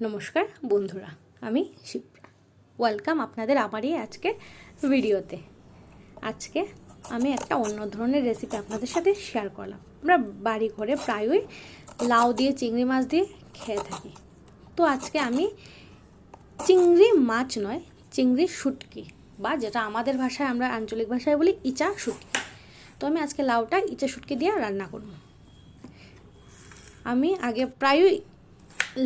নমস্কার বন্ধুরা, আমি শিপ্রা। ওয়েলকাম আপনাদের আবারই আজকে ভিডিওতে। আজকে আমি একটা অন্য ধরনের রেসিপি আপনাদের সাথে শেয়ার করলাম। আমরা বাড়ি ঘরে প্রায়ই লাউ দিয়ে চিংড়ি মাছ দিয়ে খেয়ে থাকি। তো আজকে আমি চিংড়ি মাছ নয়, চিংড়ি শুটকি, বা যেটা আমাদের ভাষায় আমরা আঞ্চলিক ভাষায় বলি ইচা শুটকি। তো আমি আজকে লাউটা ইচা শুটকি দিয়ে রান্না করব। আমি আগে প্রায়ই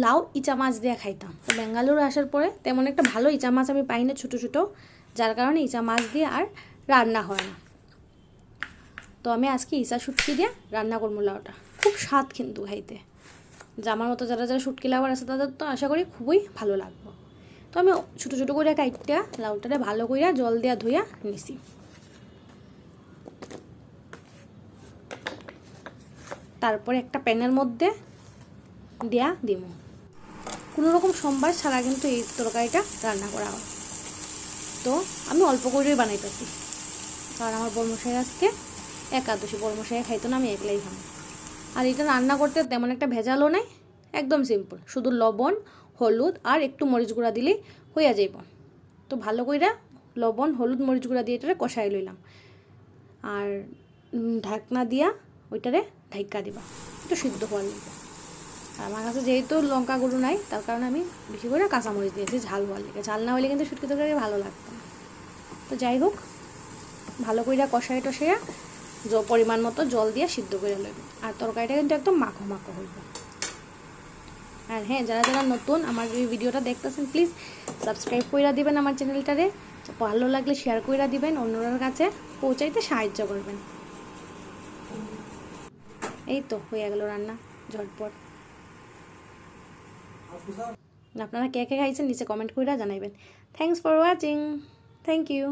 লাউ ইচা মাছ দিয়ে খাইতাম। তো বেঙ্গালুরু আসার পরে তেমন একটা ভালো ইচা মাছ আমি পাই না, ছোটো ছোটো, যার কারণে ইচা মাছ দিয়ে আর রান্না হয় না। তো আমি আজকে ইচা শুটকি দিয়ে রান্না করবো লাউটা। খুব স্বাদ কিন্তু খাইতে, যে আমার মতো যারা যারা শুটকি লাভার আছে তাদের তো আশা করি খুবই ভালো লাগবে। তো আমি ছোটো ছোটো করে কাইটটা লাউটারে ভালো করে জল দিয়া ধুইয়া নিছি। তারপরে একটা প্যানের মধ্যে দেয়া দিব। কোনো রকম সম্বার ছাড়া কিন্তু এই তরকারিটা রান্না করা হয়। তো আমি অল্প করেই বানাইতেছি, কারণ আমার বড়মশাই আজকে একাদশী, বড়মশাই খাইতো না, আমি একলাই খাবো। আর এটা রান্না করতে তেমন একটা ভেজালও নাই, একদম সিম্পল, শুধু লবণ, হলুদ আর একটু মরিচ গুঁড়া দিলেই হইয়া যাইব। তো ভালো কইরা লবণ, হলুদ, মরিচ গুঁড়া দিয়ে এটারে কষাই লইলাম। আর ঢাকনা দিয়া ওইটারে ঢাইকা দিবা, একটু সিদ্ধ হওয়ার লাগবে। আর আমার কাছে যেহেতু লঙ্কা গুঁড়ো নাই, তার কারণে আমি বেশি করে কাঁচামরিচ দিয়েছি ঝাল হওয়ার লেগে। ঝাল না হলে কিন্তু শুটকি তরকারি ভালো লাগতো না। তো যাই হোক, ভালো করে কষাইয়া পরিমাণ মতো জল দিয়ে সিদ্ধ করে নেবে। আর তরকারিটা কিন্তু একদম মাখো মাখো হইবে। আর হ্যাঁ, যারা যারা নতুন আমার এই ভিডিওটা দেখতেছেন, প্লিজ সাবস্ক্রাইব করে দিবেন আমার চ্যানেলটারে। ভালো লাগলে শেয়ার করে দিবেন, অন্যদের কাছে পৌঁছাইতে সাহায্য করবেন। এই তো হয়ে গেল রান্না ঝটপট। আপনারা কে কে খাইছেন নিচে কমেন্ট করে জানাইবেন। Thanks for watching. Thank you.